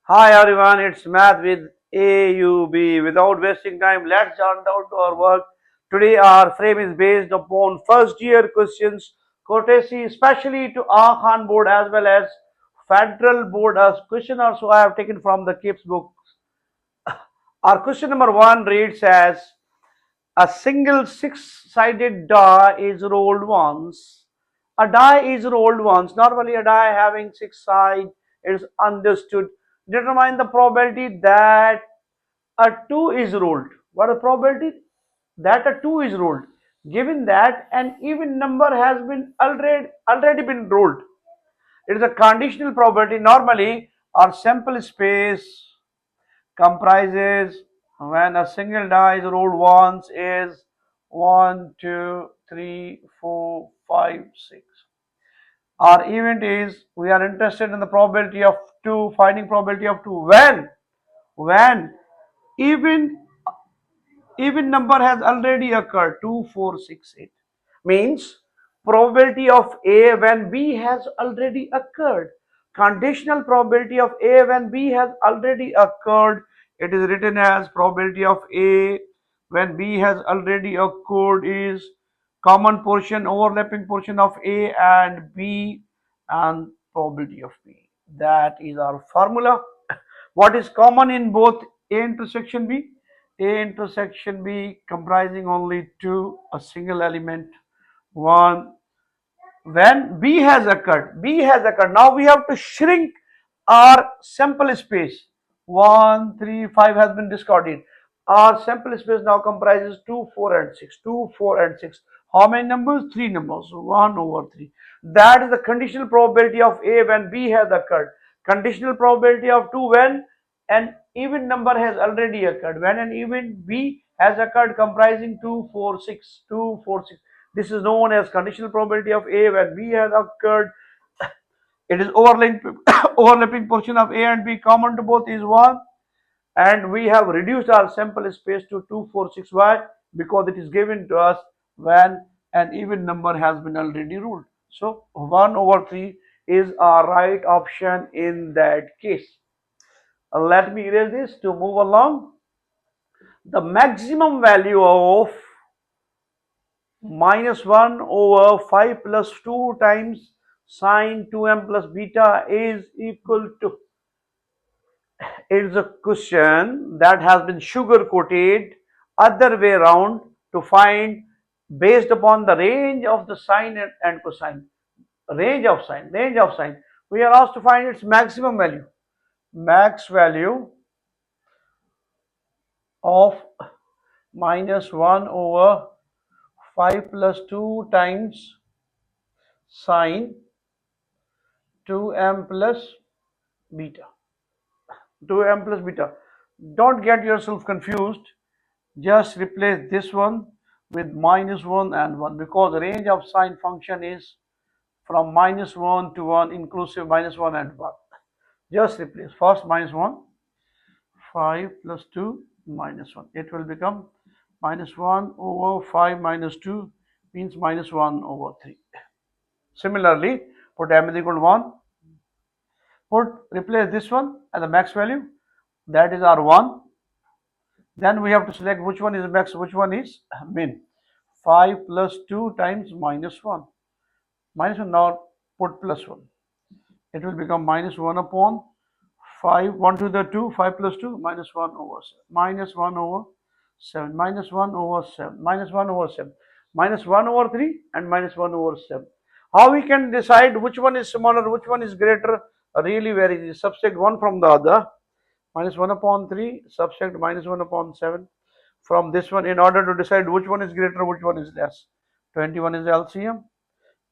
Hi everyone, it's Math with AUB. Without wasting time, let's jump down to our work. Today our frame is based upon first year questions, courtesy especially to Khan board as well as federal board. As question also I have taken from the KIPS book. Our question number 1 reads as a single six-sided die is rolled once. A die is rolled once. Normally, a die having six sides is understood. Determine the probability that a 2 is rolled. What is the probability that a 2 is rolled? Given that an even number has been already been rolled. It is a conditional probability. Normally, our sample space comprises when a single die is rolled once is 1, 2, 3, 4, 5, 6. Our event is we are interested in the probability of 2, finding probability of 2 when even even number has already occurred 2, 4, 6, 8 means probability of A when B has already occurred. Conditional probability of A when B has already occurred, it is written as probability of A when B has already occurred is common portion overlapping portion of A and B and probability of B. That is our formula. What is common in both A intersection B? A intersection B comprising only two, a single element, one. When B has occurred, now we have to shrink our sample space. 1, 3, 5 has been discarded. Our sample space now comprises 2, 4 and 6. 2, 4 and 6. How many numbers? 3 numbers. 1 over 3. That is the conditional probability of A when B has occurred. Conditional probability of 2 when an even number has already occurred. When an even B has occurred comprising 2, 4, 6. 2, 4, 6. This is known as conditional probability of A when B has occurred. It is overlapping portion of A and B common to both is 1, and we have reduced our sample space to 2, 4, 6. Why? Because it is given to us when an even number has been already ruled. So 1 over 3 is our right option in that case. Let me erase this to move along. The maximum value of minus 1 over 5 plus 2 times sine 2m plus beta is equal to, it is a question that has been sugar coated other way around to find based upon the range of the sine and cosine. Range of sine we are asked to find its maximum value. Max value of minus 1 over 5 plus 2 times sine 2m plus beta. 2m plus beta. Don't get yourself confused. Just replace this one with minus 1 and 1 because the range of sine function is from minus 1 to 1 inclusive minus 1 and 1. Just replace first minus 1, 5 plus 2 minus 1. It will become minus 1 over 5 minus 2 means minus 1 over 3. Similarly, put m is equal to 1. Replace this one and the max value, that is our 1. Then we have to select which one is max, which one is min. 5 plus 2 times minus 1. Minus 1, now put plus 1. It will become minus 1 upon 5, 1 to the 2, 5 plus 2, minus 1 over 7. Minus 1 over 7, minus 1 over 7, minus 1 over 7, minus 1 over 3 and minus 1 over 7. How we can decide which one is smaller, which one is greater? Really very easy. Subtract one from the other. Minus 1 upon 3, subtract minus 1 upon 7 from this one in order to decide which one is greater, which one is less. 21 is LCM,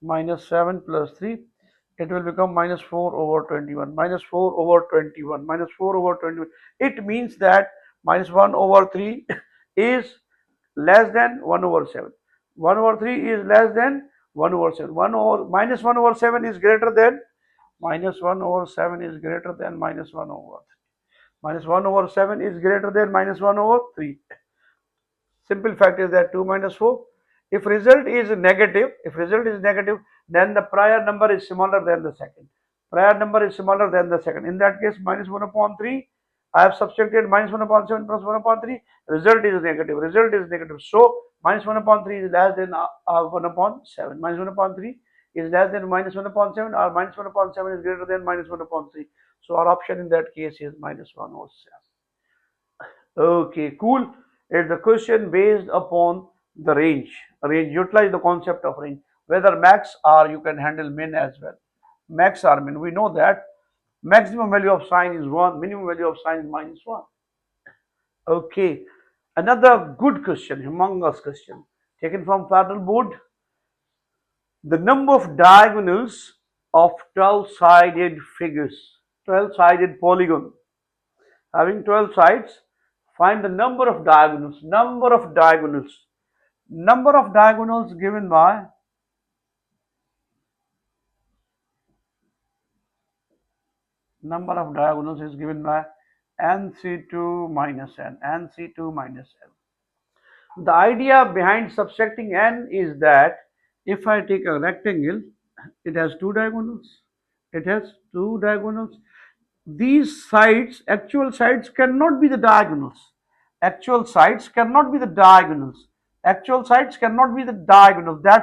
minus 7 plus 3, it will become minus 4 over 21, minus 4 over 21, minus 4 over 21. It means that minus 1 over 3 is less than 1 over 7. 1 over 3 is less than 1 over 7. Minus 1 over 7 is greater than, minus 1 over 7 is greater than minus 1 over 3. Minus 1 over 7 is greater than minus 1 over 3. Simple fact is that 2 minus 4. If result is negative, then the prior number is smaller than the second. Prior number is smaller than the second. In that case, minus 1 upon 3. I have subtracted minus 1 upon 7 plus 1 upon 3. Result is negative. Result is negative. So, minus 1 upon 3 is less than 1 upon 7. Minus 1 upon 3 is less than minus 1 upon 7, or minus 1 upon 7 is greater than minus 1 upon 3. So, our option in that case is minus 1 or 7. Okay, cool. It's a question based upon the range. Utilize the concept of range. Whether max or you can handle min as well. Max or min. We know that maximum value of sign is 1, minimum value of sign is minus 1. Okay. Another good question, humongous question, taken from Federal Board. The number of diagonals of 12-sided figures, 12-sided polygon, having 12 sides, find the number of diagonals. Number of diagonals given by nc2 minus n. The idea behind subtracting n is that if I take a rectangle, it has two diagonals. These sides, actual sides cannot be the diagonals. That's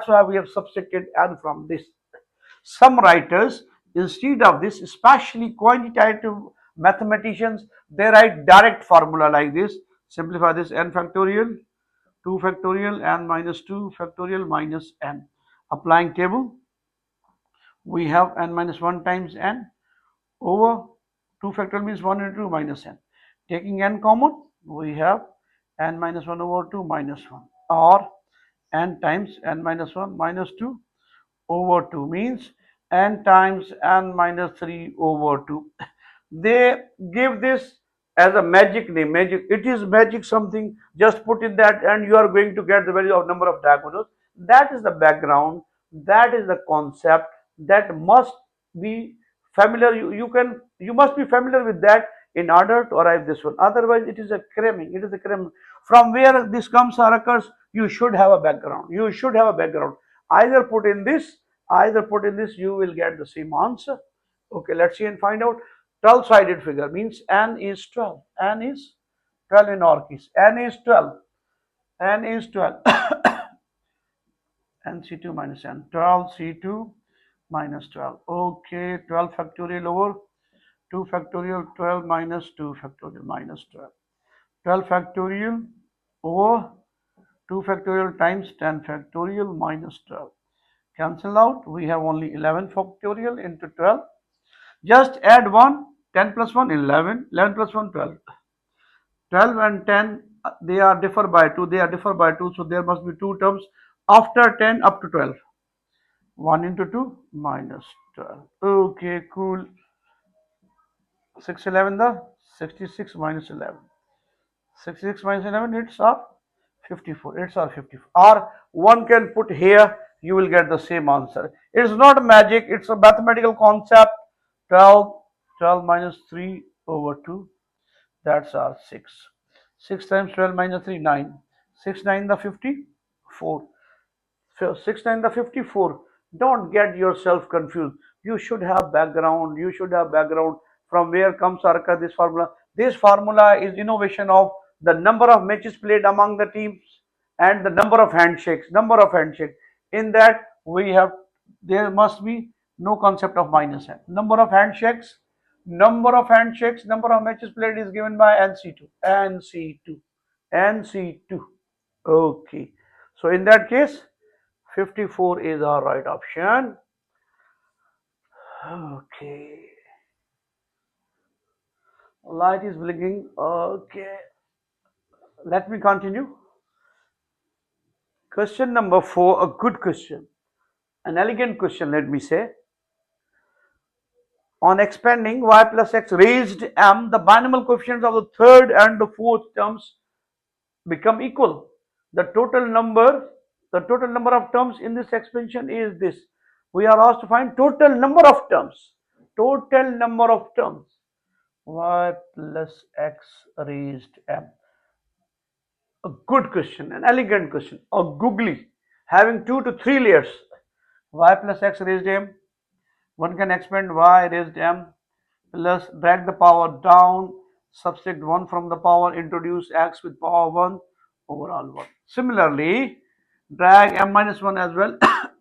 why we have subtracted n from this. Some writers, instead of this, especially quantitative mathematicians, they write direct formula like this. Simplify this: n factorial, 2 factorial, n minus 2 factorial minus n. Applying table, we have n minus 1 times n over 2 factorial means 1 into 2 minus n. Taking n common, we have n minus 1 over 2 minus 1, or n times n minus 1 minus 2 over 2 means n times n minus 3 over 2. They give this as a magic name. It is magic something. Just put in that and you are going to get the value of number of diagonals. That is the background. That is the concept that must be familiar. You must be familiar with that in order to arrive this one. Otherwise, it is a cramming. From where this comes or occurs, you should have a background. Either put in this, you will get the same answer. Okay, let's see and find out. 12-sided figure means n is 12. N is 12 in our case. N is 12. nc2 minus n. 12c2 minus 12. Okay, 12 factorial over 2 factorial, 12 minus 2 factorial minus 12. 12 factorial over 2 factorial times 10 factorial minus 12. Cancel out. We have only 11 factorial into 12. Just add 1. 10 plus 1, 11. 11 plus 1, 12. 12 and 10, they are differ by 2. So there must be 2 terms after 10 up to 12. 1 into 2 minus 12. Okay, cool. 6 11 the 66 minus 11. 66 minus 11, it's our 54. Or one can put here, you will get the same answer. It's not magic, it's a mathematical concept. 12 minus 3 over 2, that's our 6. 6 times 12 minus 3, 9. 6 9 the 54. So 6 9 the 54. Don't get yourself confused. You should have background. From where comes Arka this formula? This formula is innovation of the number of matches played among the teams and the number of handshakes. In that there must be no concept of minus n. Number of matches played is given by NC2. Okay. So in that case, 54 is our right option. Okay. Light is blinking. Okay. Let me continue. Question number 4, a good question. An elegant question, let me say. On expanding y plus x raised m, the binomial coefficients of the third and the fourth terms become equal. The total number of terms in this expansion is this. We are asked to find total number of terms. Y plus x raised m. A good question, an elegant question, a googly, having 2 to 3 layers. Y plus x raised m, One can expand y raised m plus drag the power down, subtract 1 from the power, introduce x with power 1 overall 1. Similarly, drag m minus 1 as well.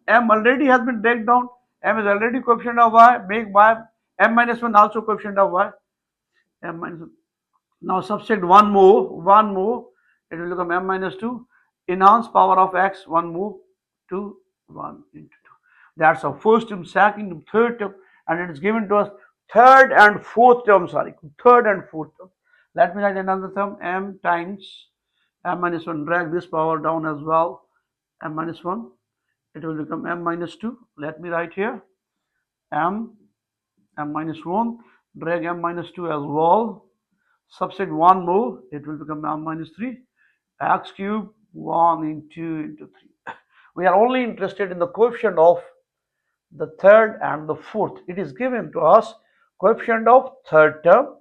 M already has been dragged down. M is already coefficient of y. Make y m minus 1 also coefficient of y. M minus 1. Now subtract one more, it will become m minus 2. Enhance power of x, one more, 2, 1 into 2. That's our first term, second term, third term, and it is given to us third and fourth term, third and fourth term. Let me write another term, m times m minus 1, drag this power down as well, m minus 1, it will become m minus 2. Let me write here, m minus 1, drag m minus 2 as well, subtract 1 more, it will become m minus 3, x cube 1 into 3. We are only interested in the coefficient of the third and the fourth. It is given to us coefficient of third term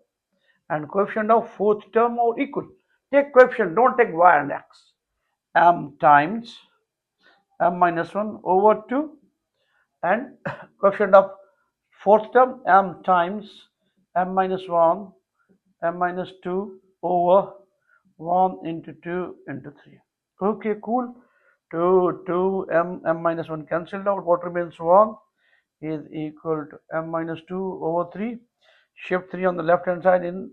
and coefficient of fourth term are equal. Take coefficient, don't take y and x. M times m minus 1 over 2 and coefficient of fourth term m times m minus 1 m minus 2 over 1 into 2 into 3. Okay, cool. 2 m minus 1 cancelled out. What remains 1 is equal to m minus 2 over 3. Shift 3 on the left hand side in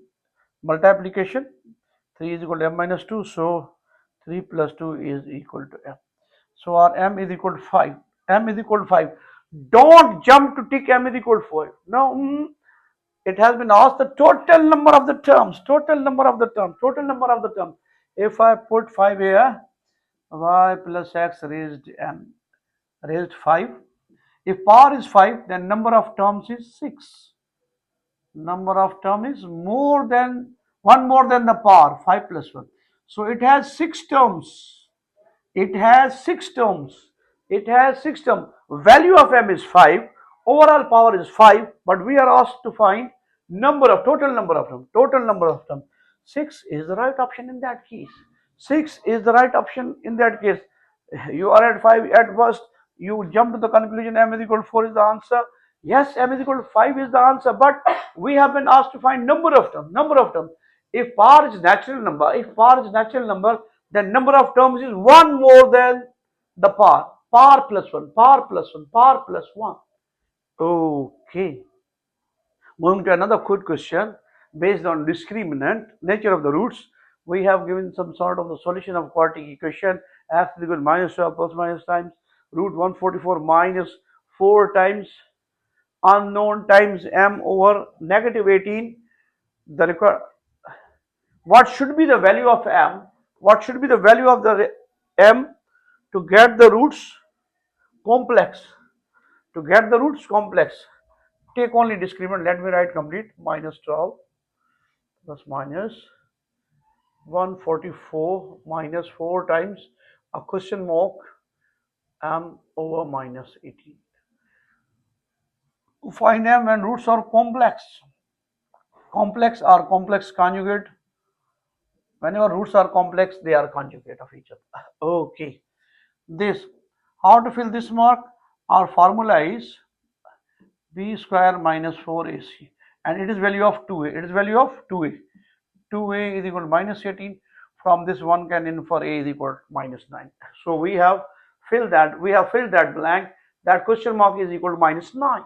multiplication. 3 is equal to m minus 2. So 3 plus 2 is equal to m. So our m is equal to 5. M is equal to 5. Don't jump to tick m is equal to 5. No, it has been asked the total number of the terms. If I put 5 here, y plus x raised m, raised 5. If power is 5, then number of terms is 6. Number of terms is more than the power, 5 plus 1. So it has 6 terms. It has 6 terms. Value of m is 5. Overall power is 5. But we are asked to find total number of terms. 6 is the right option in that case. You are at 5 at first. You jump to the conclusion m is equal to 4 is the answer. Yes, m is equal to 5 is the answer. But we have been asked to find number of terms. If power is natural number, then number of terms is 1 more than the power. Power plus 1. Okay. Moving to another good question based on discriminant, nature of the roots. We have given some sort of the solution of quadratic equation x is equal to minus 12 plus minus times root 144 minus 4 times unknown times m over negative 18. What should be the value of m? What should be the value of the m to get the roots complex? Take only discriminant. Let me write complete. Minus 12 plus minus 144 minus 4 times a question mark m over minus 18. To find m when roots are complex or complex conjugate. Whenever roots are complex, they are conjugate of each other. Okay. How to fill this mark? Our formula is b square minus 4ac, and it is value of 2a. 2a is equal to minus 18. From this one can infer a is equal to minus 9. So we have filled that blank. That question mark is equal to minus 9.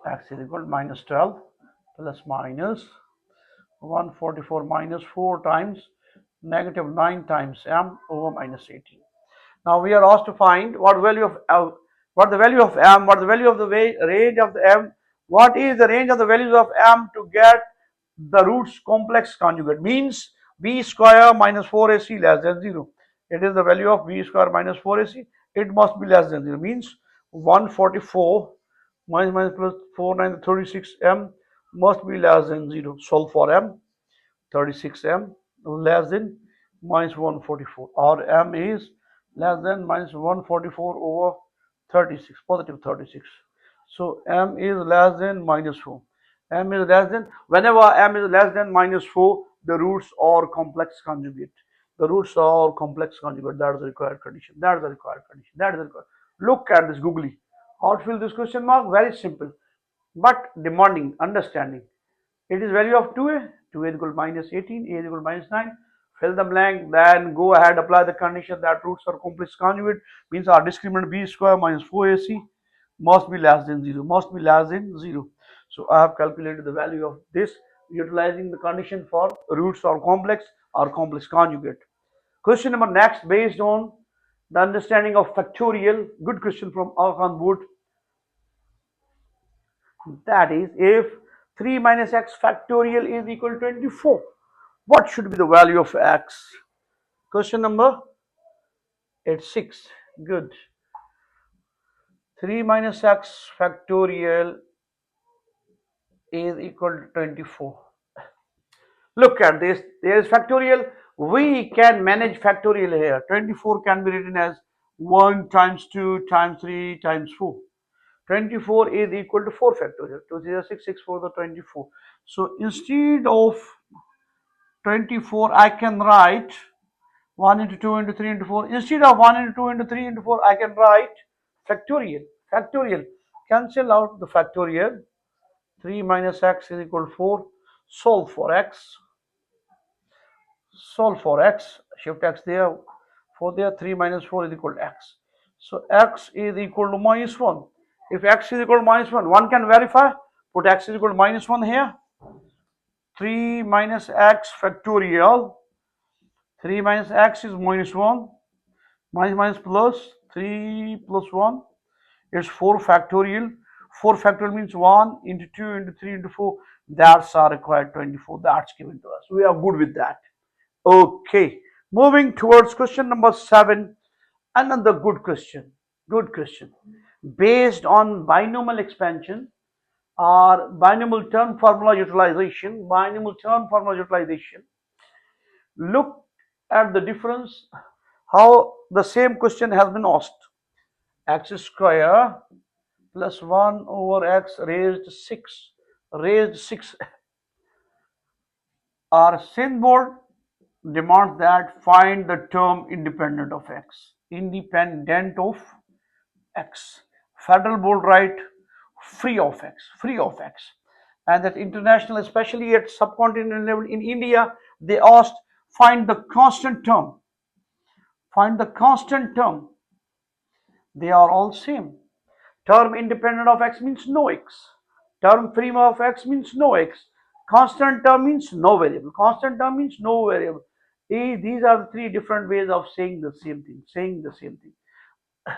X is equal to minus 12 plus minus 144 minus 4 times negative 9 times m over minus 18. Now we are asked to find what the value of m, what the value of the range of the m, what is the range of the values of m to get the roots complex conjugate. Means b square minus 4ac less than 0. It is the value of b square minus 4ac. It must be less than 0. Means 144 minus plus 4 9 36 m must be less than 0. Solve for m. 36m less than minus 144, or m is less than minus 144 over 36, positive 36. So m is less than minus 4. Whenever m is less than minus 4, the roots are complex conjugate. That is the required condition. Look at this googly. How to fill this question mark? Very simple, but demanding understanding. It is value of 2a. 2a is equal to minus 18, a is equal to minus 9. Fill the blank, then go ahead, apply the condition that roots are complex conjugate, means our discriminant b square minus 4ac must be less than 0, must be less than 0. So I have calculated the value of this utilizing the condition for roots or complex conjugate. Question number next, based on the understanding of factorial, good question from Agha board. That is, if 3 minus x factorial is equal to 24, what should be the value of x? Question number 6. Good. 3 minus x factorial is equal to 24. Look at this. There is factorial. We can manage factorial here. 24 can be written as 1 times 2 times 3 times 4. 24 is equal to 4 factorial. 2 0 6 6 4 the 24. So instead of 24, I can write 1 into 2 into 3 into 4. Instead of 1 into 2 into 3 into 4, I can write factorial. Factorial. Cancel out the factorial. 3 minus x is equal to 4. Solve for x. Solve for x. Shift x there. 4 there. 3 minus 4 is equal to x. So x is equal to minus 1. If x is equal to minus 1, one can verify. Put x is equal to minus 1 here. 3 minus x factorial. 3 minus x is minus 1. Minus plus 3 plus 1 is 4 factorial. 4 factorial means 1 into 2 into 3 into 4. That's our required 24. That's given to us. We are good with that. Okay. Moving towards question number 7. Another good question. Good question. Based on binomial expansion or binomial term formula utilization, look at the difference, how the same question has been asked. X square plus 1 over x raised 6. Our Sindh board demands that find the term independent of x. Federal board write free of x. And that international, especially at subcontinental level in India, they asked find the constant term. They are all same. Term independent of x means no x. Term free of x means no x. Constant term means no variable. These are the 3 different ways of saying the same thing.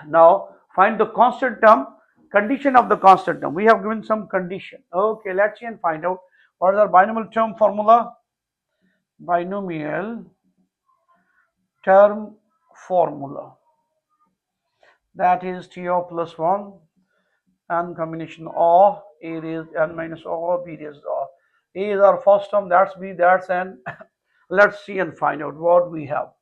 Now find the constant term, condition of the constant term. We have given some condition. Okay, let's see and find out what is our binomial term formula. Binomial term formula, that is TO plus 1 and combination of A raised n minus O, B raised O. A is our first term, that's B, that's n. Let's see and find out what we have.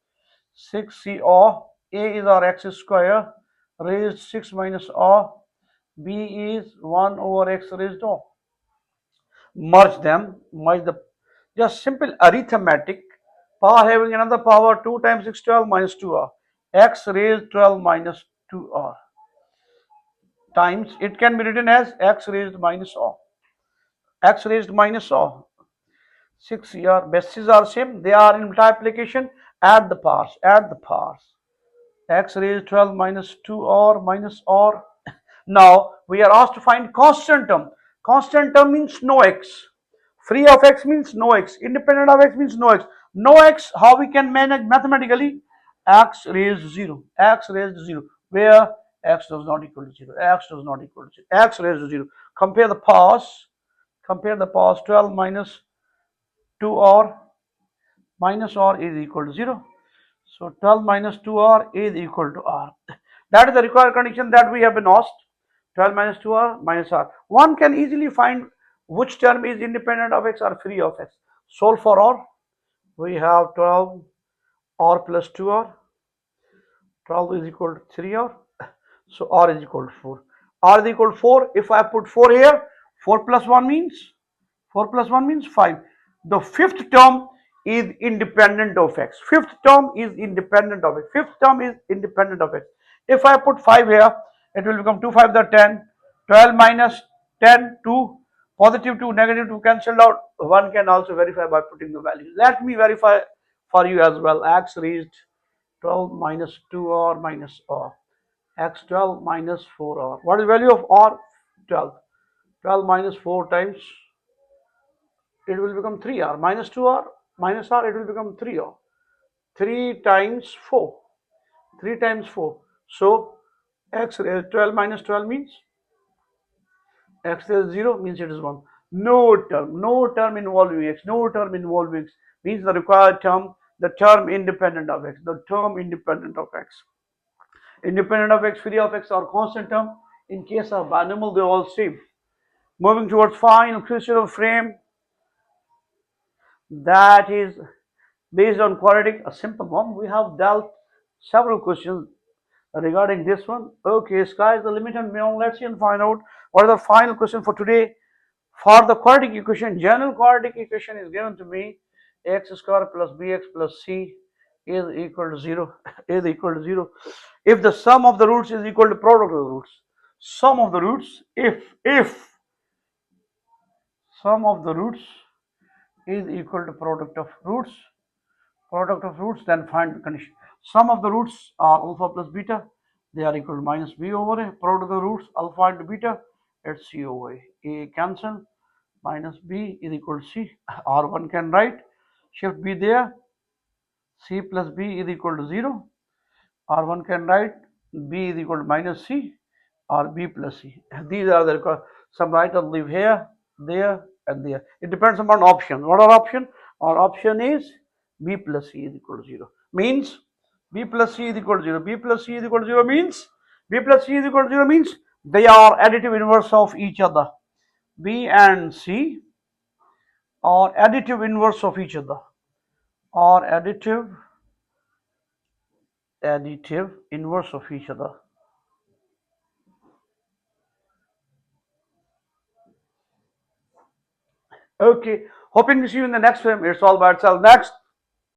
6CO, A is our x square raised 6 minus O, B is 1 over x raised O. Merge the just simple arithmetic. Power having another power, 2 times 6 12 minus 2r, x raised 12 minus 2r times, it can be written as x raised minus o. 6 here, bases are same, they are in multiplication, add the powers. X raised 12 minus 2r minus r. Now we are asked to find constant term. Constant term means no x. Free of x means no x. Independent of x means no x. No x, how we can manage mathematically? X raised 0. Where x does not equal to 0. X raised to 0. Compare the powers. 12 minus 2r minus r is equal to 0. So 12 minus 2r is equal to r. That is the required condition that we have been asked. 12 minus 2r minus r. One can easily find which term is independent of x or free of x. Solve for r. We have 12 r plus 2r. 12 is equal to 3r. So r is equal to 4. R is equal to 4. If I put 4 here, 4 plus 1 means 5. The fifth term is independent of x. Fifth term is independent of x. If I put 5 here, It will become 2 5 the 10. 12 minus 10, 2. Positive 2, negative 2 cancelled out. One can also verify by putting the value. Let me verify for you as well. X reached 12 minus 2 or minus r. X 12 minus 4 r. What is the value of r? 12. 12 minus 4 times, it will become 3r. Minus 2r, minus r, it will become 3r. 3 times 4. 3 times 4. So, x 12 minus 12 means x is 0 means it is 1. No term involving x, no term involving x means the required term, the term independent of x, the term independent of x. Independent of x, free of x or constant term. In case of binomial, they all same. Moving towards final question of frame, that is based on quadratic, a simple one. We have dealt several questions regarding this one. Okay, sky is the limit and beyond. Let's see and find out what is the final question for today. For the quadratic equation, general quadratic equation is given to me: x square plus bx plus c is equal to 0. Is equal to 0 if the sum of the roots is equal to product of the roots. Sum of the roots, if sum of the roots is equal to product of roots, then find the condition. Sum of the roots are alpha plus beta, they are equal to minus b over a. Product of the roots alpha and beta, it's c over a cancel, minus b is equal to c. R1 can write, shift b there, c plus b is equal to 0. R1 can write b is equal to minus c or b plus c. These are the some right and leave here, there and there. It depends upon option. What are option? Our option is b plus c is equal to 0. Means b plus c is equal to 0. B plus c is equal to 0 means b plus c is equal to 0 means they are additive inverse of each other. B and c are additive inverse of each other. Are additive inverse of each other. Okay, hoping to see you in the next film. It's all by itself. Next.